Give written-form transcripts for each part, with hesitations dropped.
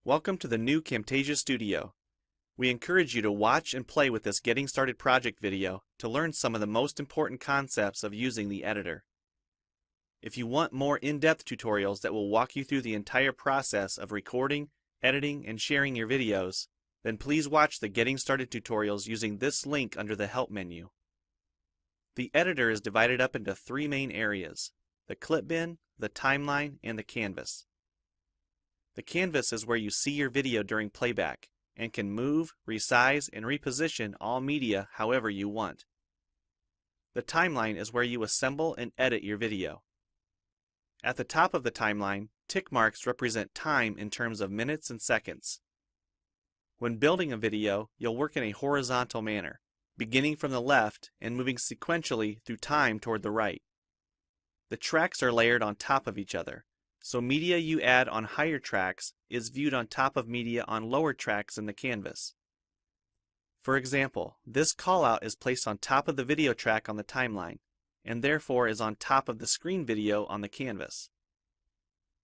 Welcome to the new Camtasia Studio. We encourage you to watch and play with this Getting Started project video to learn some of the most important concepts of using the editor. If you want more in-depth tutorials that will walk you through the entire process of recording, editing, and sharing your videos, then please watch the Getting Started tutorials using this link under the Help menu. The editor is divided up into three main areas: the clip bin, the timeline, and the canvas. The canvas is where you see your video during playback and can move, resize, and reposition all media however you want. The timeline is where you assemble and edit your video. At the top of the timeline, tick marks represent time in terms of minutes and seconds. When building a video, you'll work in a horizontal manner, beginning from the left and moving sequentially through time toward the right. The tracks are layered on top of each other, so media you add on higher tracks is viewed on top of media on lower tracks in the canvas. For example, this callout is placed on top of the video track on the timeline, and therefore is on top of the screen video on the canvas.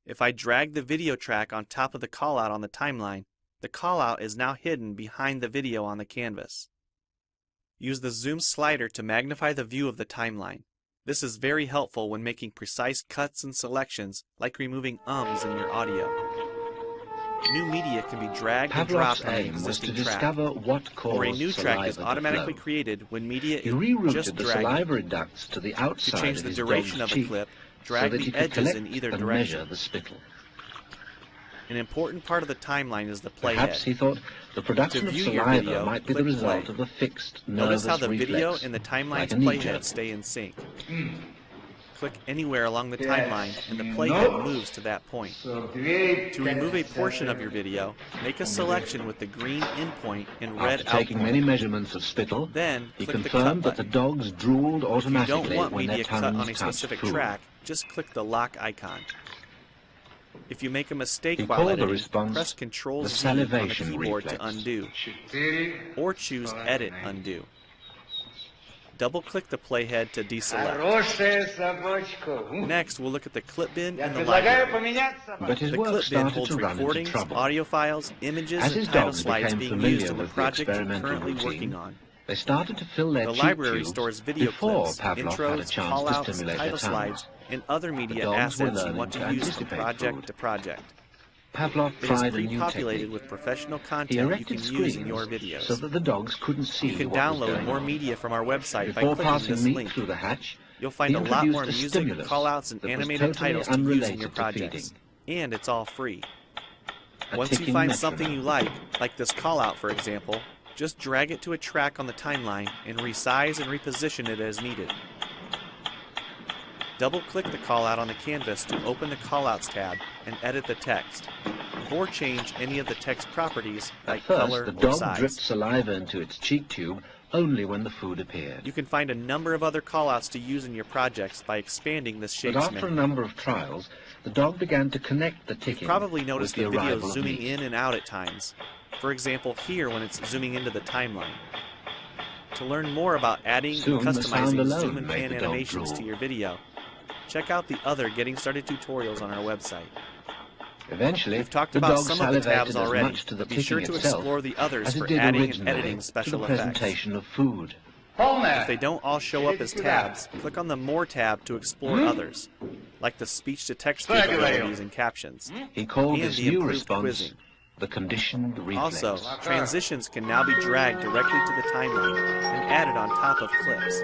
If I drag the video track on top of the callout on the timeline, the callout is now hidden behind the video on the canvas. Use the zoom slider to magnify the view of the timeline. This is very helpful when making precise cuts and selections, like removing ums in your audio. New media can be dragged and dropped on an existing track, or a new track is automatically created when media is just dragged. To change the duration of a clip, drag the edges in either direction. An important part of the timeline is the playhead. Perhaps he thought the production of saliva might be the result of a fixed nervous reflex. Notice how the video and the timeline's playhead stay in sync. Click anywhere along the timeline and the playhead moves to that point. To remove a portion of your video, make a selection with the green in point and red out point. Taking many measurements of spittle, then he click the cut confirmed that button. the dogs drooled automatically If you don't want when media their cut on tongues a touched specific food. track, just click the lock icon. If you make a mistake He while called the editing, response press Ctrl the Z on the salivation keyboard reflex. to undo, or choose Edit Undo. Double-click the playhead to deselect. Next, we'll look at the clip bin and the library. But his The work clip bin started holds to run into recordings, trouble. audio files, images, As and his title dogs slides became being familiar used in the with the project you're experimental currently routine, working on. They started to fill their The cheek library tubes stores video before clips, Pavlov had a intros, chance to callouts, stimulate title their tongues. slides, and other media dogs were assets you learning want to to use from anticipate project food. to project. Pavlov It is tried a new pre-populated technique. with professional He content you erected can use screens in your videos. so that the dogs couldn't see You can what was download going more on. media from our website by Before clicking passing this meat link. through the hatch, You'll find he a lot more introduced a music, stimulus callouts, and that was animated totally titles to use in unrelated your to projects. feeding. And it's all free. A Once you ticking find metronome. something you like this callout for example, just drag it to a track on the timeline and resize and reposition it as needed. Double-click the callout on the canvas to open the Callouts tab and edit the text, or change any of the text properties like At first, color the or dog size. dripped saliva into its cheek tube only when the food appeared. You can find a number of other callouts to use in your projects by expanding this But shapes after a menu. number of trials, the dog began to connect the You've ticking probably noticed with the the video arrival of zooming meat. in and out at times. For example, here when it's zooming into the timeline. To learn more about adding Soon, and the sound customizing alone zoom and made pan the dog animations to drool. your video, check out the other Getting Started tutorials on our website. Eventually, We've talked the about dog some of the tabs salivated as already, much to the but be sure ticking to itself explore the others as it for did adding and originally editing to special the effects. presentation of food. If they don't all show up as tabs, click on the More tab to explore others, like the speech-to-text capabilities and captions, He called and this the new improved response quizzing. the conditioned reflex. Also, transitions can now be dragged directly to the timeline and added on top of clips.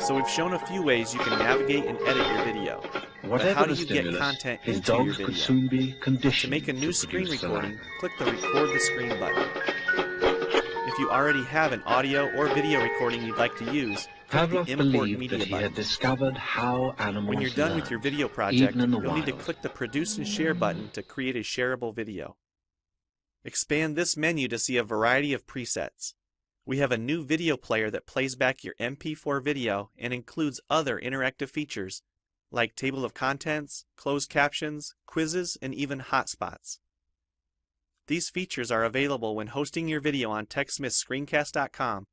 So we've shown a few ways you can navigate and edit your video. But Whatever how do the you get stimulus, content his into your dogs could video? soon be To conditioned make a new to screen produce recording, saliva. click the Record the Screen button. If you already have an audio or video recording you'd like to use, click Pavlov the Import believed Media that he button. had discovered how animals When you're done with learn, your video project, even in the you'll need to wild. click the Produce and Share button to create a shareable video. Expand this menu to see a variety of presets. We have a new video player that plays back your MP4 video and includes other interactive features like table of contents, closed captions, quizzes, and even hotspots. These features are available when hosting your video on TechSmithScreencast.com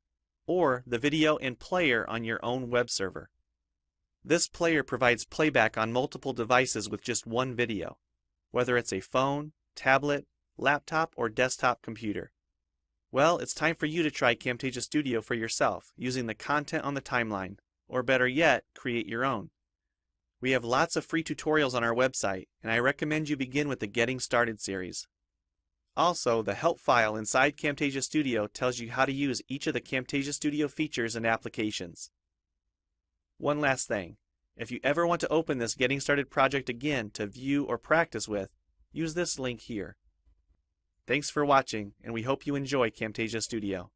or the video and player on your own web server. This player provides playback on multiple devices with just one video, whether it's a phone, tablet, laptop, or desktop computer. Well, it's time for you to try Camtasia Studio for yourself using the content on the timeline, or better yet, create your own. We have lots of free tutorials on our website, and I recommend you begin with the Getting Started series. Also, the help file inside Camtasia Studio tells you how to use each of the Camtasia Studio features and applications. One last thing, if you ever want to open this Getting Started project again to view or practice with, use this link here. Thanks for watching, and we hope you enjoy Camtasia Studio.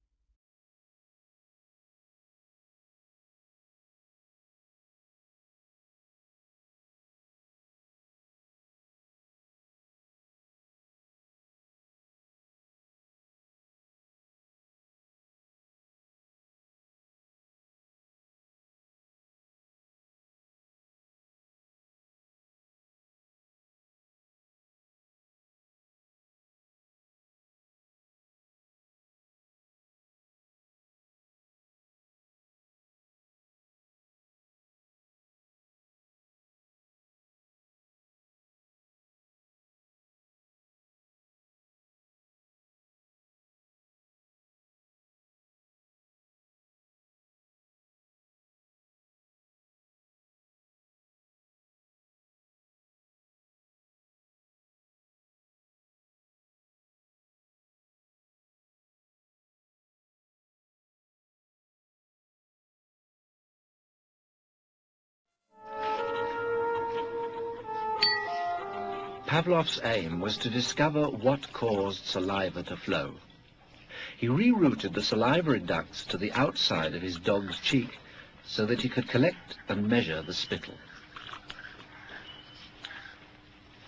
Pavlov's aim was to discover what caused saliva to flow. He rerouted the salivary ducts to the outside of his dog's cheek so that he could collect and measure the spittle.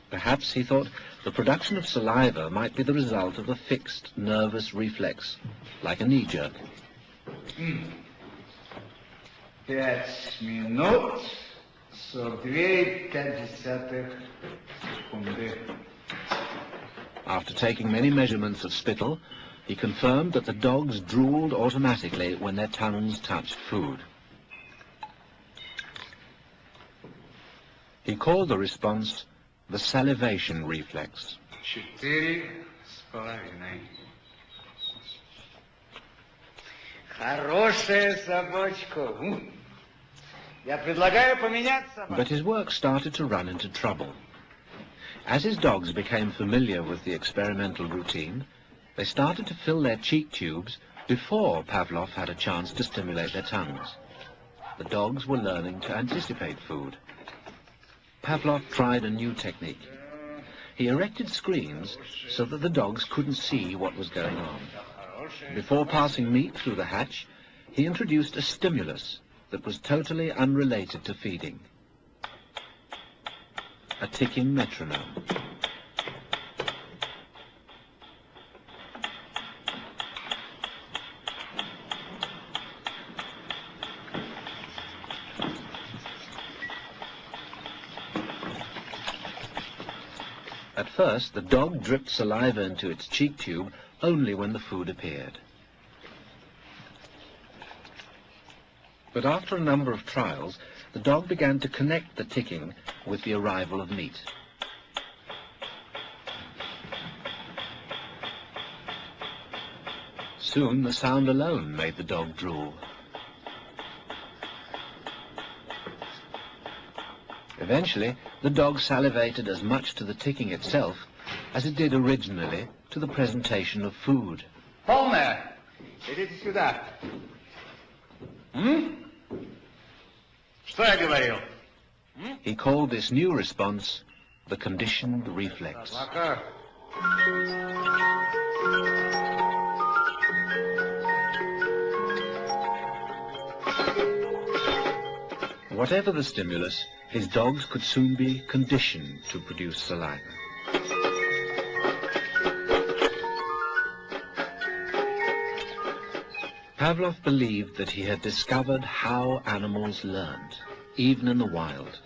Perhaps, he thought, the production of saliva might be the result of a fixed nervous reflex, like a knee jerk. 5 минут 42,5 секунды. After taking many measurements of spittle, he confirmed that the dogs drooled automatically when their tongues touched food. He called the response the salivation reflex. 4,5. Хорошая собачка. Я предлагаю поменять собаку. But his work started to run into trouble. As his dogs became familiar with the experimental routine, they started to fill their cheek tubes before Pavlov had a chance to stimulate their tongues. The dogs were learning to anticipate food. Pavlov tried a new technique. He erected screens so that the dogs couldn't see what was going on. Before passing meat through the hatch, he introduced a stimulus that was totally unrelated to feeding. A ticking metronome. At first, the dog dripped saliva into its cheek tube only when the food appeared. But after a number of trials, the dog began to connect the ticking with the arrival of meat. Soon the sound alone made the dog drool. Eventually, the dog salivated as much to the ticking itself as it did originally to the presentation of food. Полная. Идите сюда. Что я говорил? He called this new response the conditioned reflex. Whatever the stimulus, his dogs could soon be conditioned to produce saliva. Pavlov believed that he had discovered how animals learned, even in the wild.